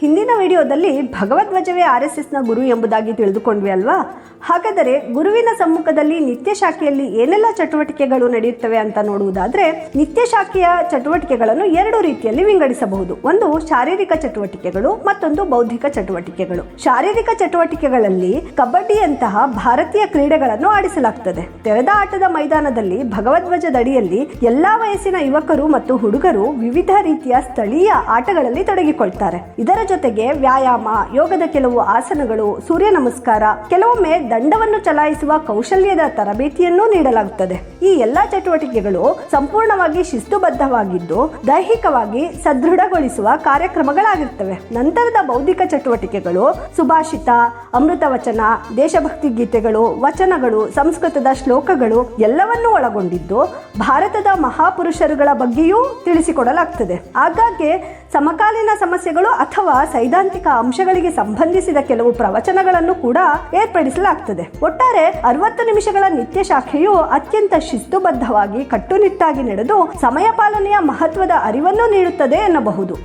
ಹಿಂದಿನ ವಿಡಿಯೋದಲ್ಲಿ ಭಗವಧ್ವಜವೇ RSSನ ಗುರು ಎಂಬುದಾಗಿ ತಿಳಿದುಕೊಂಡ್ವಿ ಅಲ್ವಾ? ಹಾಗಾದರೆ ಗುರುವಿನ ಸಮ್ಮುಖದಲ್ಲಿ ನಿತ್ಯ ಶಾಖೆಯಲ್ಲಿ ಏನೆಲ್ಲ ಚಟುವಟಿಕೆಗಳು ನಡೆಯುತ್ತವೆ ಅಂತ ನೋಡುವುದಾದ್ರೆ, ನಿತ್ಯ ಶಾಖೆಯ ಚಟುವಟಿಕೆಗಳನ್ನು ಎರಡು ರೀತಿಯಲ್ಲಿ ವಿಂಗಡಿಸಬಹುದು. ಒಂದು ಶಾರೀರಿಕ ಚಟುವಟಿಕೆಗಳು, ಮತ್ತೊಂದು ಬೌದ್ಧಿಕ ಚಟುವಟಿಕೆಗಳು. ಶಾರೀರಿಕ ಚಟುವಟಿಕೆಗಳಲ್ಲಿ ಕಬಡ್ಡಿಯಂತಹ ಭಾರತೀಯ ಕ್ರೀಡೆಗಳನ್ನು ಆಡಿಸಲಾಗುತ್ತದೆ. ತೆರೆದ ಆಟದ ಮೈದಾನದಲ್ಲಿ ಭಗವಧ್ವಜದಡಿಯಲ್ಲಿ ಎಲ್ಲಾ ವಯಸ್ಸಿನ ಯುವಕರು ಮತ್ತು ಹುಡುಗರು ವಿವಿಧ ರೀತಿಯ ಸ್ಥಳೀಯ ಆಟಗಳಲ್ಲಿ ತೊಡಗಿಕೊಳ್ತಾರೆ. ಇದರ ಜೊತೆಗೆ ವ್ಯಾಯಾಮ, ಯೋಗದ ಕೆಲವು ಆಸನಗಳು, ಸೂರ್ಯ ನಮಸ್ಕಾರ, ಕೆಲವೊಮ್ಮೆ ದಂಡವನ್ನು ಚಲಾಯಿಸುವ ಕೌಶಲ್ಯದ ತರಬೇತಿಯನ್ನೂ ನೀಡಲಾಗುತ್ತದೆ. ಈ ಎಲ್ಲಾ ಚಟುವಟಿಕೆಗಳು ಸಂಪೂರ್ಣವಾಗಿ ಶಿಸ್ತುಬದ್ಧವಾಗಿದ್ದು ದೈಹಿಕವಾಗಿ ಸದೃಢಗೊಳಿಸುವ ಕಾರ್ಯಕ್ರಮಗಳಾಗಿರ್ತವೆ. ನಂತರದ ಬೌದ್ಧಿಕ ಚಟುವಟಿಕೆಗಳು ಸುಭಾಷಿತ, ಅಮೃತ ವಚನ, ದೇಶಭಕ್ತಿ ಗೀತೆಗಳು, ವಚನಗಳು, ಸಂಸ್ಕೃತದ ಶ್ಲೋಕಗಳು ಎಲ್ಲವನ್ನೂ ಒಳಗೊಂಡಿದ್ದು ಭಾರತದ ಮಹಾಪುರುಷರುಗಳ ಬಗ್ಗೆಯೂ ತಿಳಿಸಿಕೊಡಲಾಗ್ತದೆ. ಆಗಾಗ್ಗೆ ಸಮಕಾಲೀನ ಸಮಸ್ಯೆಗಳು ಅಥವಾ ಸೈದ್ಧಾಂತಿಕ ಅಂಶಗಳಿಗೆ ಸಂಬಂಧಿಸಿದ ಕೆಲವು ಪ್ರವಚನಗಳನ್ನು ಕೂಡ ಏರ್ಪಡಿಸಲಾಗುತ್ತದೆ. ಒಟ್ಟಾರೆ 60 ನಿಮಿಷಗಳ ನಿತ್ಯ ಶಾಖೆಯು ಅತ್ಯಂತ ಶಿಸ್ತುಬದ್ಧವಾಗಿ ಕಟ್ಟುನಿಟ್ಟಾಗಿ ನಡೆದು ಸಮಯ ಪಾಲನೆಯ ಮಹತ್ವದ ಅರಿವನ್ನು ನೀಡುತ್ತದೆ ಎನ್ನಬಹುದು.